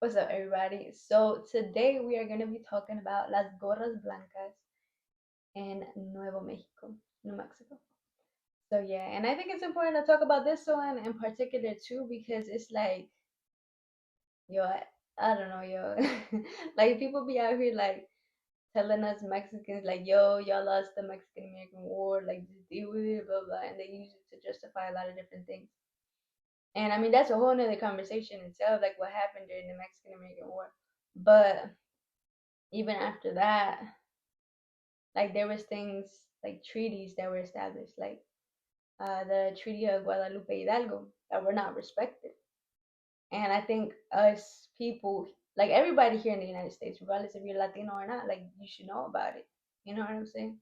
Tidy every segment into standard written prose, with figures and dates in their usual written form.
What's up, everybody? So today we are gonna be talking about las Gorras Blancas in Nuevo Mexico, New Mexico. So yeah, and I think it's important to talk about this one in particular too because it's like, yo, I don't know, yo, like people be out here like telling us Mexicans like, yo, y'all lost the Mexican American War, like just deal with it, blah blah, and they use it to justify a lot of different things. And I mean that's a whole nother conversation itself, like what happened during the Mexican American War. But even after that, like there was things like treaties that were established, like the Treaty of Guadalupe Hidalgo, that were not respected. And I think us people, like everybody here in the United States, regardless if you're Latino or not, like you should know about it. You know what I'm saying?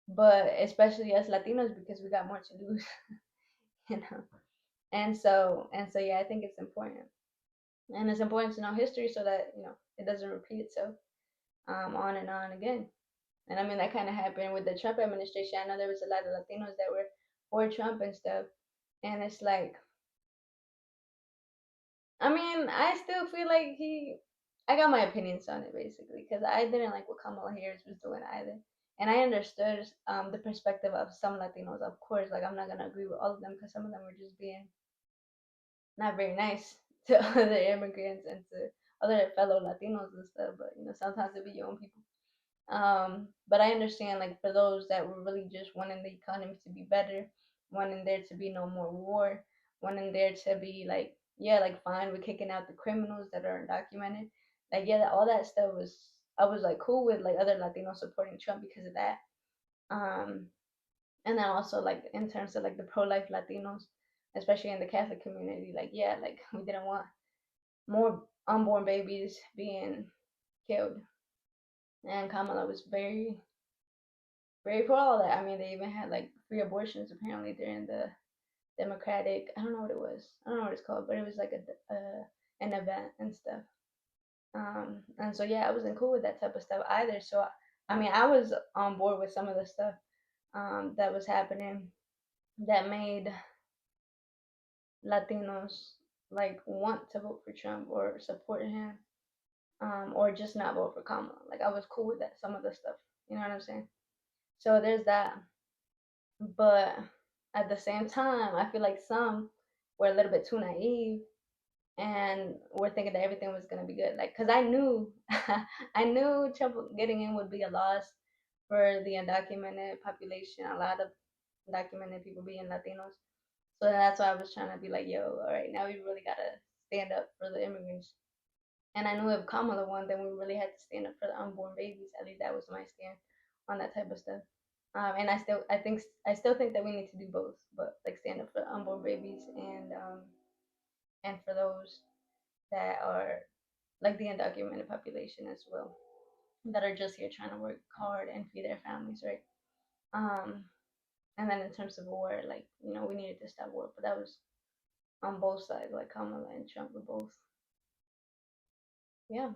But especially us Latinos because we got more to lose, you know. And so yeah, I think it's important, and it's important to know history so that it doesn't repeat itself on and on again. And I mean, that kind of happened with the Trump administration. I know there was a lot of Latinos that were for Trump and stuff. And it's like, I mean, I still feel like I got my opinions on it basically, because I didn't like what Kamala Harris was doing either. And I understood the perspective of some Latinos, of course. Like, I'm not going to agree with all of them because some of them were just being not very nice to other immigrants and to other fellow Latinos and stuff. But, sometimes it be your own people. But I understand, like, for those that were really just wanting the economy to be better, wanting there to be no more war, wanting there to be like, yeah, like fine with kicking out the criminals that are undocumented. Like, yeah, all that stuff was I was like cool with like other Latinos supporting Trump because of that. Um, and then also like in terms of like the pro life Latinos, especially in the Catholic community, like yeah, like we didn't want more unborn babies being killed. And Kamala was very pro all that. I mean, they even had like free abortions apparently during the Democratic. I don't know what it was. I don't know what it's called, but it was like an event and stuff. And so yeah, I wasn't cool with that type of stuff either. So I mean, I was on board with some of the stuff that was happening that made Latinos like want to vote for Trump or support him, or just not vote for Kamala. Like I was cool with that some of the stuff. You know what I'm saying? So there's that. But at the same time, I feel like some were a little bit too naive and were thinking that everything was gonna be good. Like, cause I knew, I knew Trump getting in would be a loss for the undocumented population. A lot of undocumented people being Latinos. So that's why I was trying to be like, yo, all right, now we really gotta stand up for the immigrants. And I knew if Kamala won, then we really had to stand up for the unborn babies. At least that was my stand on that type of stuff. And I still think that we need to do both, but like stand up for unborn babies and for those that are like the undocumented population as well, that are just here trying to work hard and feed their families, right? Um, and then in terms of war, like we needed to stop war, but that was on both sides. Like Kamala and Trump were both, yeah.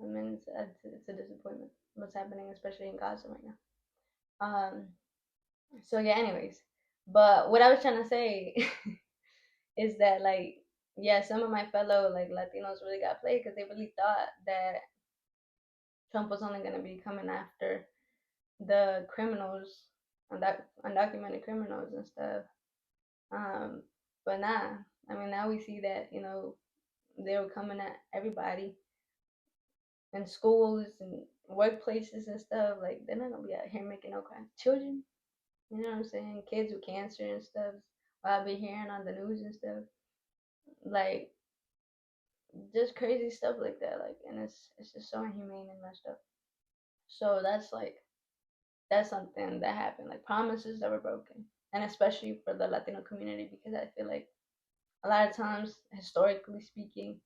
I mean, it's a disappointment what's happening, especially in Gaza right now. So yeah. Anyways, but what I was trying to say is that like yeah, some of my fellow like Latinos really got played because they really thought that Trump was only gonna be coming after the criminals, undocumented criminals and stuff. Um, but nah, I mean now we see that they were coming at everybody in schools and workplaces and stuff. Like they're not gonna be out here making no crime. Children, you know what I'm saying? Kids with cancer and stuff. I'll be hearing on the news and stuff. Like just crazy stuff like that. Like, and it's just so inhumane and messed up. So that's something that happened. Like promises that were broken, and especially for the Latino community because I feel like a lot of times, historically speaking,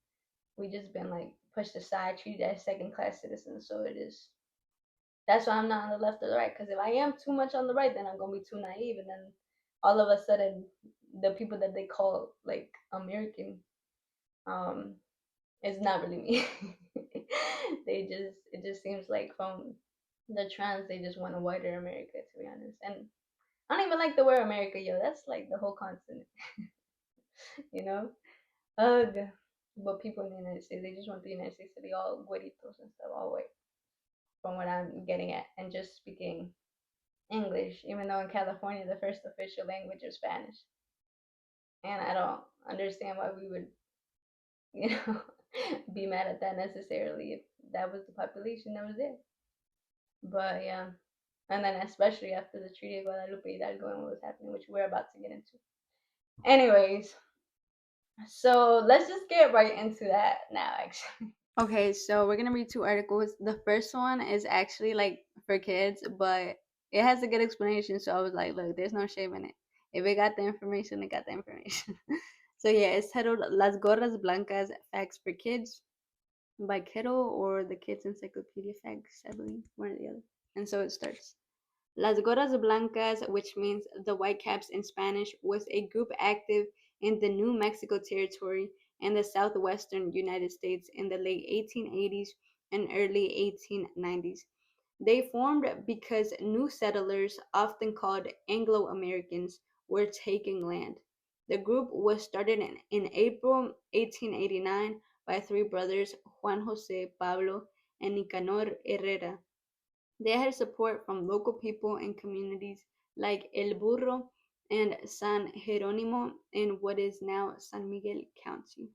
we just been like pushed aside, treated as second class citizens. So it is. That's why I'm not on the left or the right. Because if I am too much on the right, then I'm gonna be too naive, and then all of a sudden, the people that they call like American, um, it's not really me. It just seems like from the trans they just want a whiter America, to be honest. And I don't even like the word America, yo. That's like the whole continent, you know. Ugh. But people in the United States, they just want the United States to be all güeritos and stuff, all white, from what I'm getting at, and just speaking English, even though in California the first official language is Spanish. And I don't understand why we would, you know, be mad at that necessarily if that was the population that was there. But yeah, and then especially after the Treaty of Guadalupe, Hidalgo and what was happening, which we're about to get into. Anyways, so let's just get right into that now, actually. Okay, so we're gonna read two articles. The first one is actually like for kids, but it has a good explanation. So I was like, look, there's no shame in it. If it got the information, it got the information. So yeah, it's titled Las Gorras Blancas Facts for Kids by Kiddo or the Kids Encyclopedia Facts, I believe, one or the other. And so it starts. Las Gorras Blancas, which means the Whitecaps in Spanish, was a group active in the New Mexico Territory and the southwestern United States in the late 1880s and early 1890s. They formed because new settlers, often called Anglo Americans, were taking land. The group was started in April 1889 by three brothers, Juan Jose, Pablo, and Nicanor Herrera. They had support from local people and communities like El Burro and San Jeronimo in what is now San Miguel County.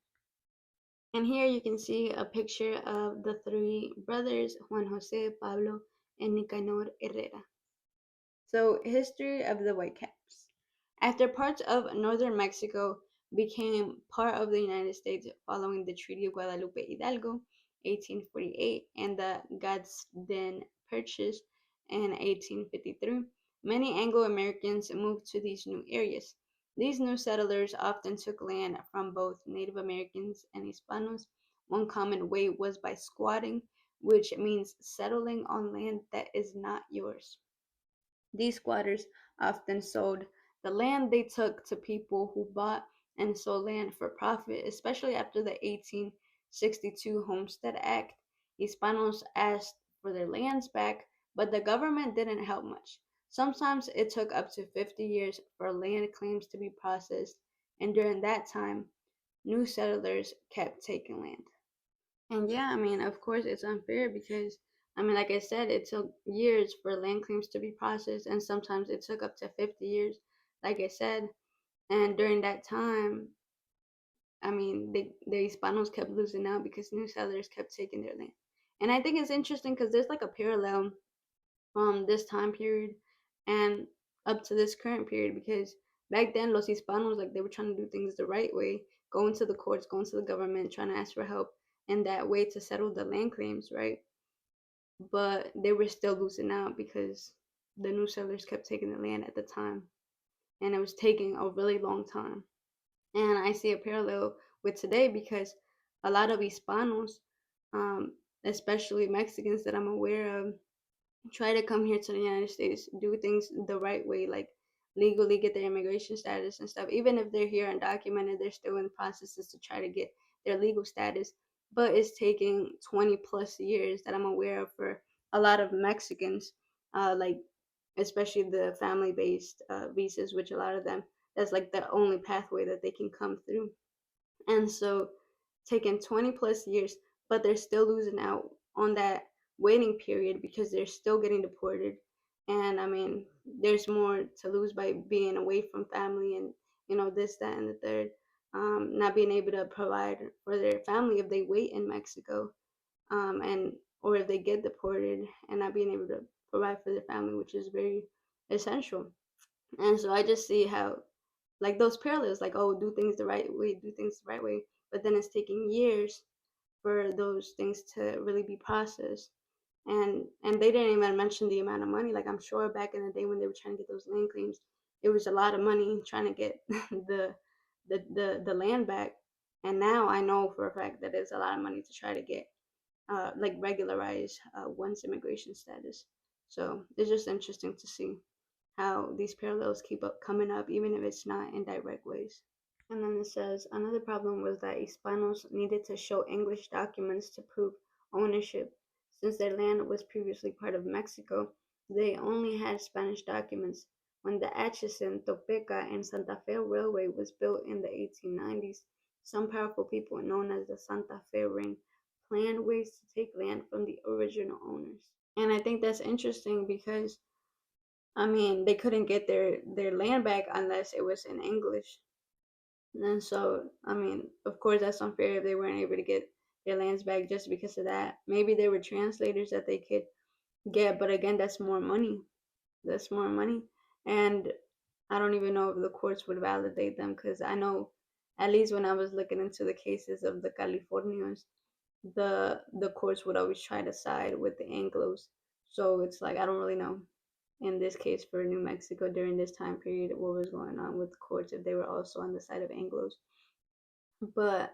And here you can see a picture of the three brothers, Juan Jose, Pablo, and Nicanor Herrera. So, history of the Whitecaps. After parts of northern Mexico became part of the United States following the Treaty of Guadalupe Hidalgo, 1848, and the Gadsden Purchase in 1853, many Anglo Americans moved to these new areas. These new settlers often took land from both Native Americans and Hispanos. One common way was by squatting, which means settling on land that is not yours. These squatters often sold the land they took to people who bought and sold land for profit, especially after the 1862 Homestead Act. Hispanos asked for their lands back, but the government didn't help much. Sometimes it took up to 50 years for land claims to be processed, and during that time, new settlers kept taking land. And yeah, I mean, of course, it's unfair because, I mean, like I said, it took years for land claims to be processed, and sometimes it took up to 50 years, like I said. And during that time, I mean, the Hispanos kept losing out because new settlers kept taking their land. And I think it's interesting because there's like a parallel from this time period and up to this current period because back then, Los Hispanos, like, they were trying to do things the right way, going to the courts, going to the government, trying to ask for help in that way to settle the land claims, right? But they were still losing out because the new settlers kept taking the land at the time, and it was taking a really long time. And I see a parallel with today because a lot of Hispanos, um, especially Mexicans that I'm aware of, try to come here to the United States, do things the right way, like legally get their immigration status and stuff. Even if they're here undocumented, they're still in processes to try to get their legal status. But it's taking 20 plus years that I'm aware of for a lot of Mexicans, like especially the family based visas, which a lot of them, that's like the only pathway that they can come through. And so taking 20 plus years, but they're still losing out on that waiting period because they're still getting deported. And I mean, there's more to lose by being away from family and, this, that, and the third. Not being able to provide for their family if they wait in Mexico, and or if they get deported and not being able to provide for their family, which is very essential. And so I just see how, like, those parallels, like, oh, do things the right way, do things the right way, but then it's taking years for those things to really be processed. And they didn't even mention the amount of money. Like, I'm sure back in the day when they were trying to get those land claims, it was a lot of money trying to get the land back. And now I know for a fact that it's a lot of money to try to get like regularize one's immigration status. So it's just interesting to see how these parallels keep up coming up, even if it's not in direct ways. And then it says another problem was that Hispanos needed to show English documents to prove ownership. Since their land was previously part of Mexico, they only had Spanish documents. When the Atchison, Topeka, and Santa Fe Railway was built in the 1890s, Some powerful people, known as the Santa Fe Ring, planned ways to take land from the original owners. And I think that's interesting because, I mean, they couldn't get their land back unless it was in English. And so, I mean, of course, that's unfair if they weren't able to get their lands back just because of that. Maybe there were translators that they could get, but again, that's more money. That's more money. And I don't even know if the courts would validate them because I know, at least when I was looking into the cases of the Californians, the courts would always try to side with the Anglos. So it's like I don't really know in this case for New Mexico during this time period what was going on with the courts if they were also on the side of Anglos. But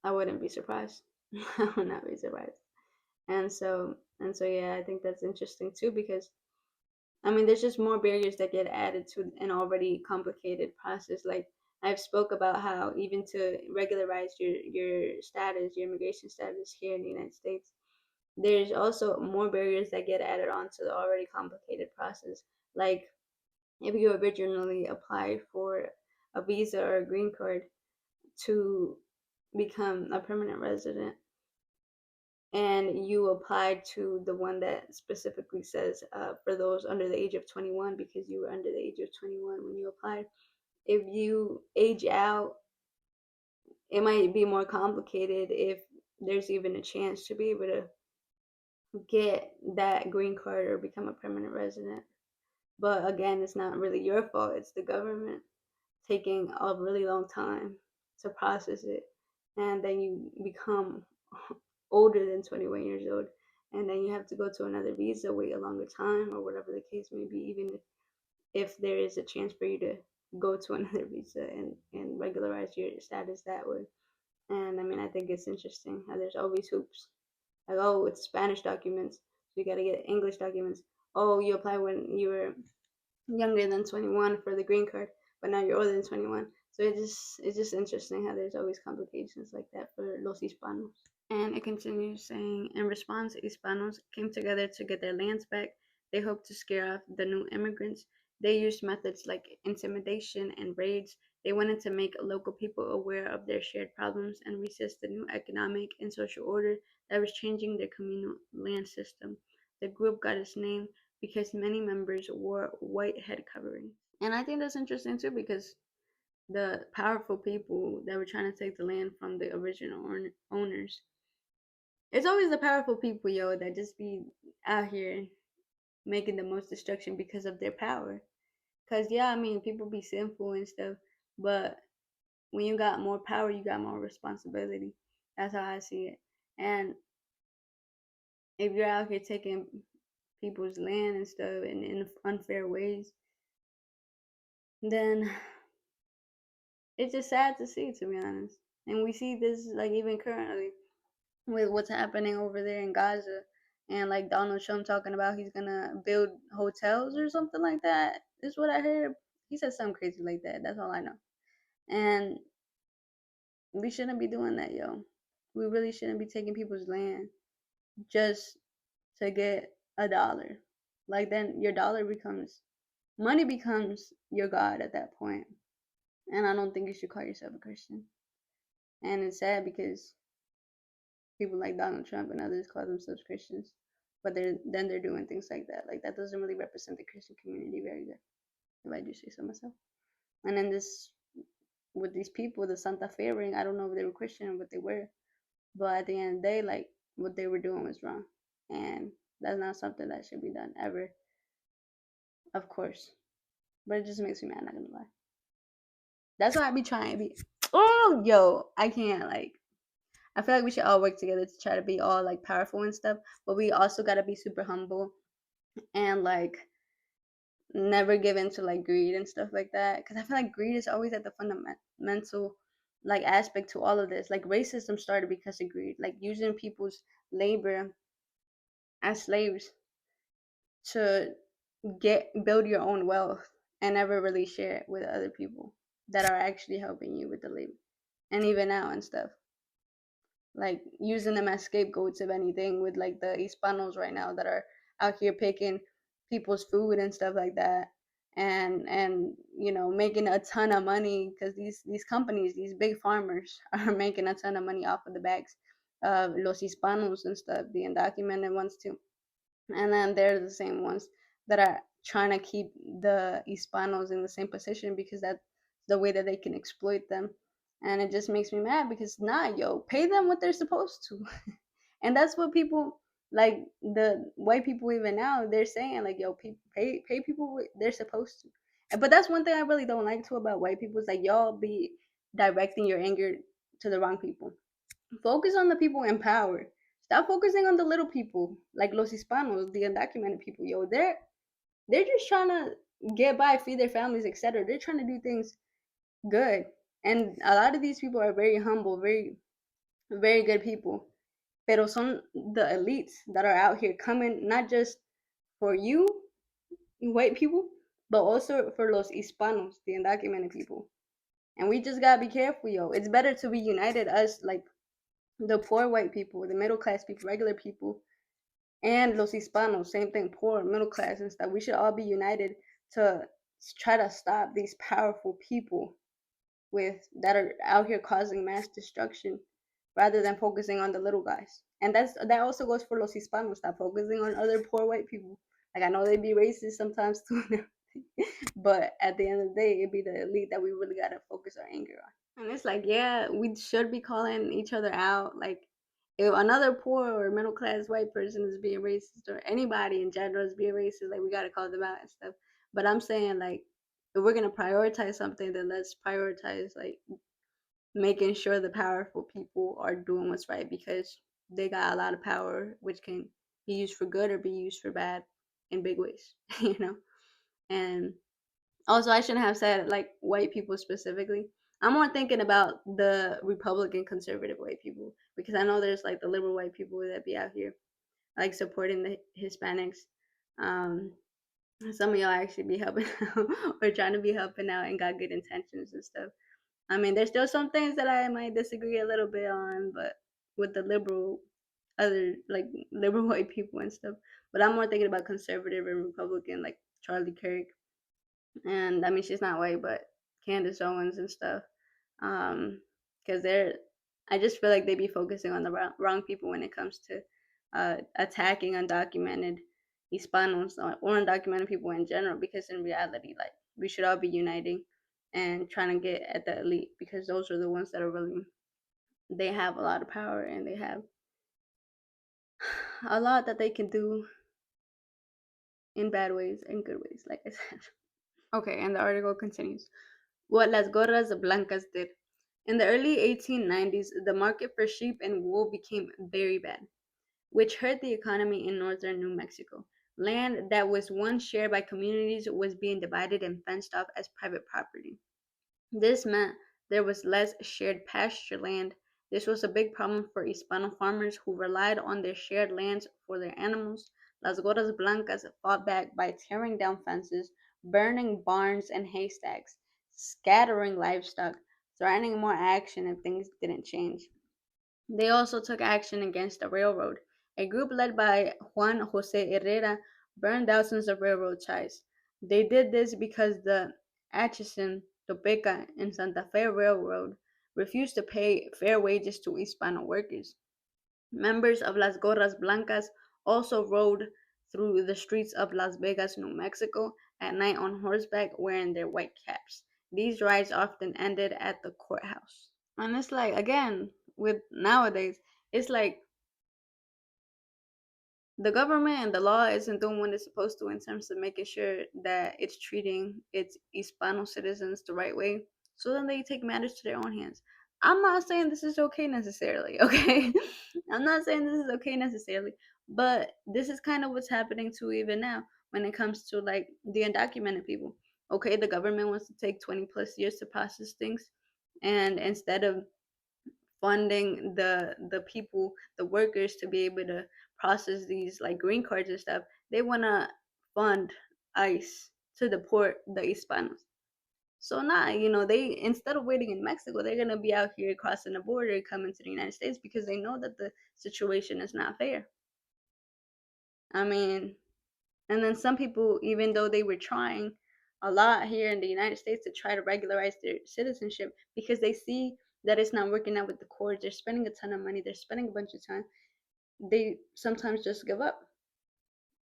I wouldn't be surprised. I would not be surprised. And so yeah, I think that's interesting too because I mean there's just more barriers that get added to an already complicated process. Like I've spoke about how even to regularize your status, your immigration status here in the United States, there's also more barriers that get added on to the already complicated process. Like if you originally applied for a visa or a green card to become a permanent resident and you applied to the one that specifically says for those under the age of 21 because you were under the age of 21 when you applied, if you age out, it might be more complicated if there's even a chance to be able to get that green card or become a permanent resident. But again, it's not really your fault, it's the government taking a really long time to process it. And then you become older than 21 years old. And then you have to go to another visa, wait a longer time, or whatever the case may be, even if there is a chance for you to go to another visa and regularize your status that way. And I mean, I think it's interesting how there's always hoops. Like, oh, it's Spanish documents, so you got to get English documents. Oh, you apply when you were younger than 21 for the green card, but now you're older than 21. So it's just interesting how there's always complications like that for los hispanos. And it continues saying, in response, Hispanos came together to get their lands back. They hoped to scare off the new immigrants. They used methods like intimidation and raids. They wanted to make local people aware of their shared problems and resist the new economic and social order that was changing their communal land system. The group got its name because many members wore white head coverings. And I think that's interesting too because the powerful people that were trying to take the land from the original owners, it's always the powerful people, yo, that just be out here making the most destruction because of their power. Cause yeah, I mean, people be sinful and stuff, but when you got more power, you got more responsibility. That's how I see it. And if you're out here taking people's land and stuff in unfair ways, then it's just sad to see, to be honest. And we see this like even currently with what's happening over there in Gaza and like Donald Trump talking about he's gonna build hotels or something like that. Is what I heard. He said something crazy like that. That's all I know. And we shouldn't be doing that, yo. We really shouldn't be taking people's land just to get a dollar. Like then your dollar becomes money becomes your god at that point. And I don't think you should call yourself a Christian. And it's sad because people like Donald Trump and others call themselves Christians, but they're doing things like that. Like that doesn't really represent the Christian community very good, if I do say so myself. And then this with these people, the Santa Fe ring, I don't know if they were Christian or what they were, but at the end of the day, like what they were doing was wrong, and that's not something that should be done ever, of course. But it just makes me mad. Not gonna lie. That's why I be trying to be. Oh, yo, I can't like. I feel like we should all work together to try to be all like powerful and stuff, but we also gotta be super humble and like never give in to like greed and stuff like that. Because I feel like greed is always at the fundamental like aspect to all of this. Like racism started because of greed, like using people's labor as slaves to build your own wealth and never really share it with other people that are actually helping you with the labor and even out and stuff. Like using them as scapegoats of anything with like the Hispanos right now that are out here picking people's food and stuff like that and making a ton of money because these companies, these big farmers are making a ton of money off of the backs of los hispanos and stuff, the undocumented ones too. And then they're the same ones that are trying to keep the hispanos in the same position because that's the way that they can exploit them. And it just makes me mad because nah, yo, pay them what they're supposed to. And that's what people, like the white people even now, they're saying like, yo, pay people what they're supposed to. But that's one thing I really don't like too about white people is like y'all be directing your anger to the wrong people. Focus on the people in power. Stop focusing on the little people like los hispanos, the undocumented people. Yo, they're just trying to get by, feed their families, etc. They're trying to do things good, and a lot of these people are very humble, very good people. Pero son the elites that are out here coming not just for you, white people, but also for los hispanos, the undocumented people. And we just gotta be careful, yo. It's better to be united, us like the poor white people, the middle class people, regular people, and los hispanos, same thing, poor, middle class, and stuff. We should all be united to try to stop these powerful people with that are out here causing mass destruction, rather than focusing on the little guys. And that also goes for los hispanos. Stop focusing on other poor white people. Like I know they be racist sometimes too, but at the end of the day, it be the elite that we really gotta focus our anger on. And it's like, yeah, we should be calling each other out. Like, if another poor or middle class white person is being racist, or anybody in general is being racist, like, we gotta call them out and stuff. But I'm saying, like, if we're gonna prioritize something, then let's prioritize, like, making sure the powerful people are doing what's right because they got a lot of power, which can be used for good or be used for bad in big ways, you know? And also, I shouldn't have said like white people specifically. I'm more thinking about the Republican conservative white people because I know there's like the liberal white people that be out here like supporting the Hispanics. Um, some of y'all actually be helping out or trying to be helping out and got good intentions and stuff. I mean, there's still some things that I might disagree a little bit on, but with the liberal, other like liberal white people and stuff. But I'm more thinking about conservative and Republican, like Charlie Kirk, and I mean she's not white, but Candace Owens and stuff. Because they're, I just feel like they be focusing on the wrong people when it comes to attacking undocumented Hispanos or undocumented people in general. Because in reality, like we should all be uniting and trying to get at the elite because those are the ones that are really, they have a lot of power and they have a lot that they can do in bad ways and good ways, like I said. Okay, and the article continues. What Las Gorras Blancas did. In the early 1890s, the market for sheep and wool became very bad, which hurt the economy in northern New Mexico. Land that was once shared by communities was being divided and fenced off as private property. This meant there was less shared pasture land. This was a big problem for Hispano farmers who relied on their shared lands for their animals. Las Gorras Blancas fought back by tearing down fences, burning barns and haystacks, scattering livestock, threatening more action if things didn't change. They also took action against the railroad. A group led by Juan Jose Herrera burned thousands of railroad ties. They did this because the Atchison, Topeka, and Santa Fe Railroad refused to pay fair wages to Hispano workers. Members of Las Gorras Blancas also rode through the streets of Las Vegas, New Mexico, at night on horseback wearing their white caps. These rides often ended at the courthouse. And it's like, again, with nowadays, it's like the government and the law isn't doing what it's supposed to in terms of making sure that it's treating its Hispano citizens the right way. So then they take matters to their own hands. I'm not saying this is okay necessarily, okay? I'm not saying this is okay necessarily, but this is kind of what's happening too even now when it comes to like the undocumented people. Okay, the government wants to take 20 plus years to process things, and instead of funding the people, the workers to be able to process these like green cards and stuff, they want to fund ICE to deport the Hispanos. So now, they, instead of waiting in Mexico, they're gonna be out here crossing the border, coming to the United States because they know that the situation is not fair. I mean, and then some people, even though they were trying, a lot here in the United States to try to regularize their citizenship because they see that it's not working out with the courts. They're spending a ton of money, they're spending a bunch of time. They sometimes just give up.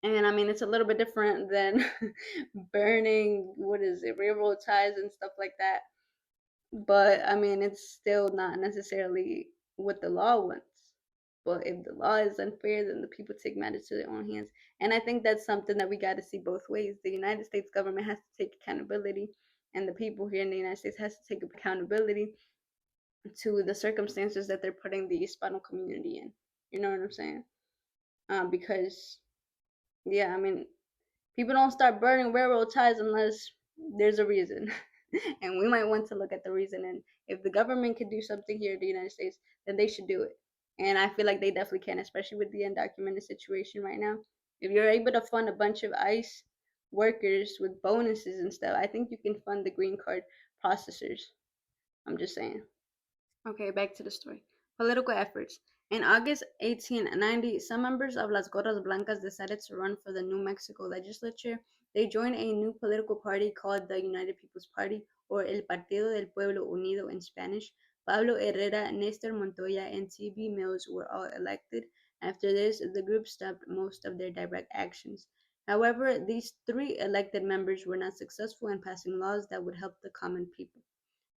And I mean, it's a little bit different than burning, what is it, railroad ties and stuff like that. But I mean, it's still not necessarily what the law wants. But if the law is unfair, then the people take matters to their own hands. And I think that's something that we got to see both ways. The United States government has to take accountability, and the people here in the United States has to take accountability to the circumstances that they're putting the Hispano community in. You know what I'm saying? Because yeah, I mean, people don't start burning railroad ties unless there's a reason. And we might want to look at the reason. And if the government can do something here in the United States, then they should do it. And I feel like they definitely can, especially with the undocumented situation right now. If you're able to fund a bunch of ICE workers with bonuses and stuff, I think you can fund the green card processors. I'm just saying. Okay, back to the story. Political efforts. In August 1890, some members of Las Gorras Blancas decided to run for the New Mexico legislature. They joined a new political party called the United People's Party, or El Partido del Pueblo Unido in Spanish. Pablo Herrera, Nestor Montoya, and T.B. Mills were all elected. After this, the group stopped most of their direct actions. However, these three elected members were not successful in passing laws that would help the common people.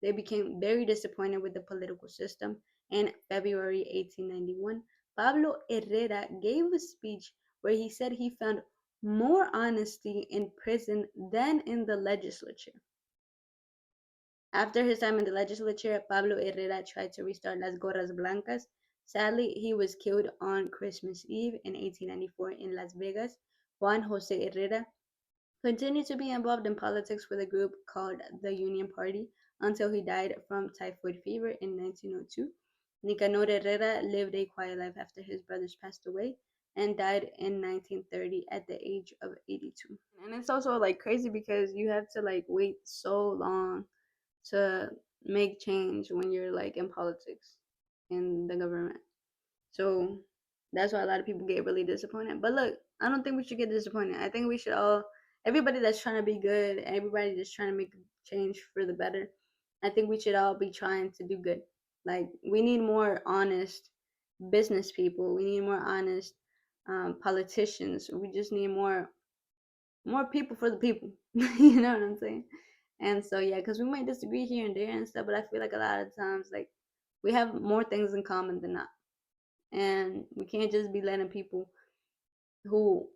They became very disappointed with the political system. In February 1891, Pablo Herrera gave a speech where he said he found more honesty in prison than in the legislature. After his time in the legislature, Pablo Herrera tried to restart Las Gorras Blancas. Sadly, he was killed on Christmas Eve in 1894 in Las Vegas. Juan Jose Herrera continued to be involved in politics with a group called the Union Party until he died from typhoid fever in 1902. Nicanor Herrera lived a quiet life after his brothers passed away and died in 1930 at the age of 82. And it's also like crazy because you have to like wait so long to make change when you're like in politics in the government. So that's why a lot of people get really disappointed. But look, I don't think we should get disappointed. I think we should all, everybody that's trying to be good, everybody that's trying to make change for the better, I think we should all be trying to do good. Like, we need more honest business people. We need more honest politicians. We just need more people for the people. You know what I'm saying? And so yeah, because we might disagree here and there and stuff, but I feel like a lot of times like we have more things in common than not. And we can't just be letting people who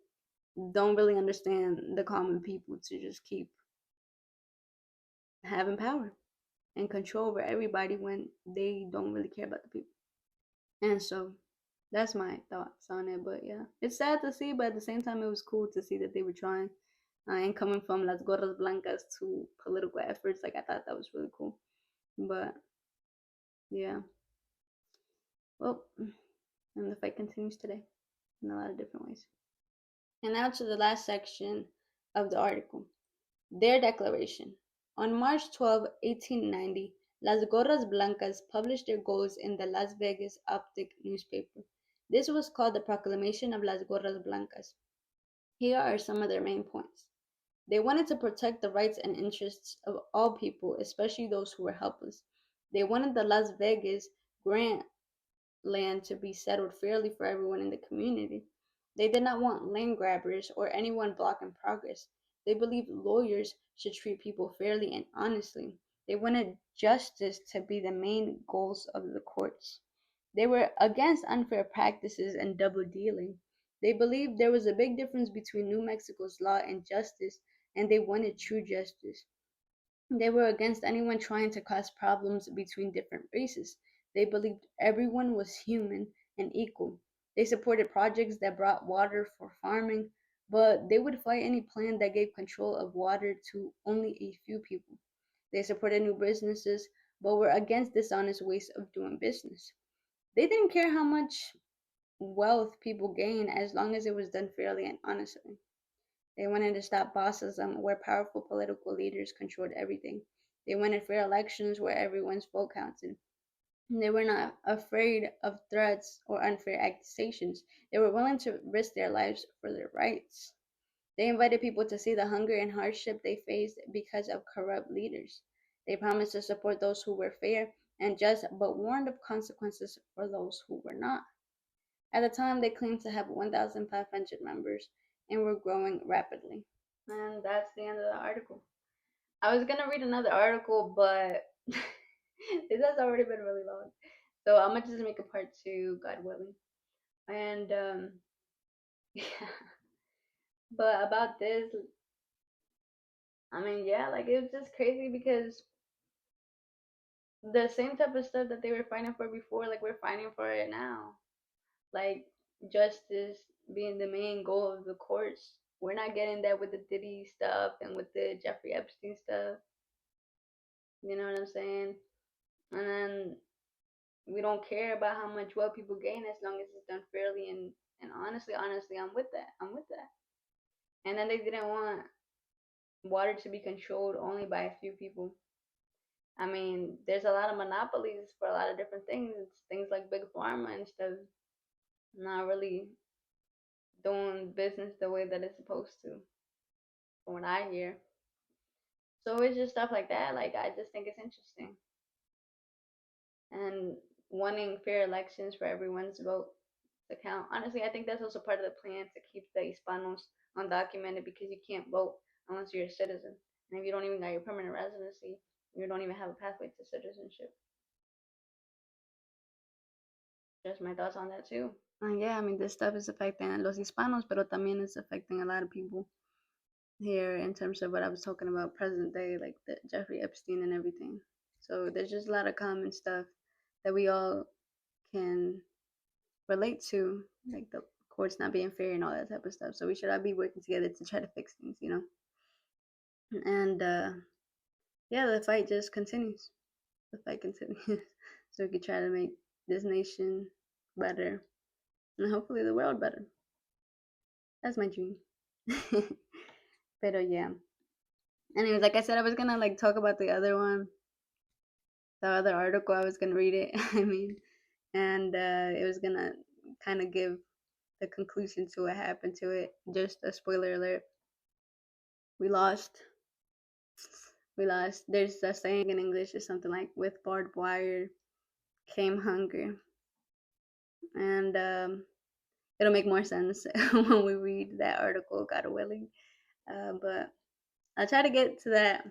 don't really understand the common people to just keep having power and control over everybody when they don't really care about the people. And so that's my thoughts on it. But yeah, it's sad to see, but at the same time, it was cool to see that they were trying. And coming from Las Gorras Blancas to political efforts, like I thought that was really cool. But yeah, well, and the fight continues today in a lot of different ways. And now to the last section of the article. Their declaration. On March 12, 1890, Las Gorras Blancas published their goals in the Las Vegas Optic newspaper. This was called the Proclamation of Las Gorras Blancas. Here are some of their main points. They wanted to protect the rights and interests of all people, especially those who were helpless. They wanted the Las Vegas grant land to be settled fairly for everyone in the community. They did not want land grabbers or anyone blocking progress. They believed lawyers should treat people fairly and honestly. They wanted justice to be the main goals of the courts. They were against unfair practices and double dealing. They believed there was a big difference between New Mexico's law and justice, and they wanted true justice. They were against anyone trying to cause problems between different races. They believed everyone was human and equal. They supported projects that brought water for farming, but they would fight any plan that gave control of water to only a few people. They supported new businesses, but were against dishonest ways of doing business. They didn't care how much wealth people gained as long as it was done fairly and honestly. They wanted to stop bossism where powerful political leaders controlled everything. They wanted fair elections where everyone's vote counted. They were not afraid of threats or unfair accusations. They were willing to risk their lives for their rights. They invited people to see the hunger and hardship they faced because of corrupt leaders. They promised to support those who were fair and just, but warned of consequences for those who were not. At the time, they claimed to have 1,500 members and were growing rapidly. And that's the end of the article. I was gonna read another article, but this has already been really long. So I'm gonna just make a part two, God willing. And yeah. But about this, I mean, yeah, like it was just crazy because the same type of stuff that they were fighting for before, like we're fighting for it now. Like justice being the main goal of the courts. We're not getting that with the Diddy stuff and with the Jeffrey Epstein stuff. You know what I'm saying? And then we don't care about how much wealth people gain as long as it's done fairly and honestly, I'm with that. I'm with that. And then they didn't want water to be controlled only by a few people. I mean, there's a lot of monopolies for a lot of different things. It's things like big pharma and stuff not really doing business the way that it's supposed to, from what I hear. So it's just stuff like that. Like I just think it's interesting. And wanting fair elections for everyone's vote to count. Honestly, I think that's also part of the plan to keep the Hispanos undocumented because you can't vote unless you're a citizen. And if you don't even got your permanent residency, you don't even have a pathway to citizenship. Just my thoughts on that too. Yeah, I mean, this stuff is affecting los hispanos, pero también it's affecting a lot of people here in terms of what I was talking about present day, like the Jeffrey Epstein and everything. So there's just a lot of common stuff that we all can relate to, like the courts not being fair and all that type of stuff. So we should all be working together to try to fix things, you know? And yeah, the fight just continues. The fight continues. So we can try to make this nation better and hopefully the world better. That's my dream. Pero yeah. Anyways, like I said, I was gonna like talk about the other one, the other article. I was gonna read it. I mean, and it was gonna kind of give the conclusion to what happened to it. Just a spoiler alert: we lost. We lost. There's a saying in English or something like "with barbed wire came hunger," and it'll make more sense when we read that article. God willing, but I'll try to get to that.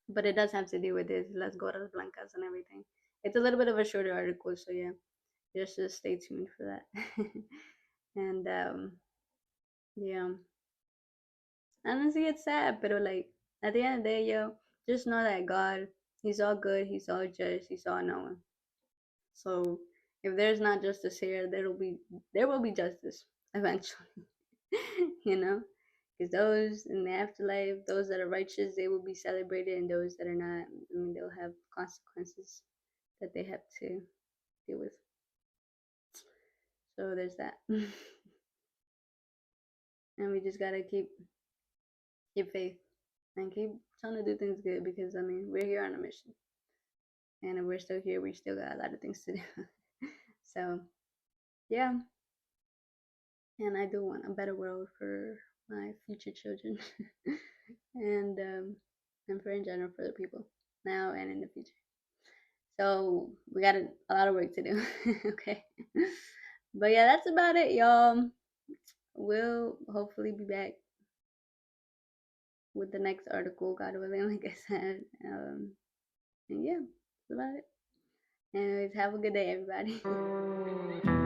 But it does have to do with this Las Gorras Blancas and everything. It's a little bit of a shorter article, so yeah, just stay tuned for that. And yeah, honestly, it's sad, but like at the end of the day, yo, just know that God, He's all good, He's all just, He's all knowing. So if there's not justice here, there will be justice eventually. You know, because those in the afterlife, those that are righteous, they will be celebrated, and those that are not, I mean, they'll have consequences that they have to deal with. So there's that. And we just gotta keep faith and keep trying to do things good because I mean we're here on a mission. And if we're still here, we still got a lot of things to do. So yeah. And I do want a better world for my future children. And for in general for the people now and in the future. So we got a lot of work to do. Okay. But yeah, that's about it, y'all. We'll hopefully be back with the next article, God willing, like I said. And yeah, that's about it. Anyways, have a good day, everybody.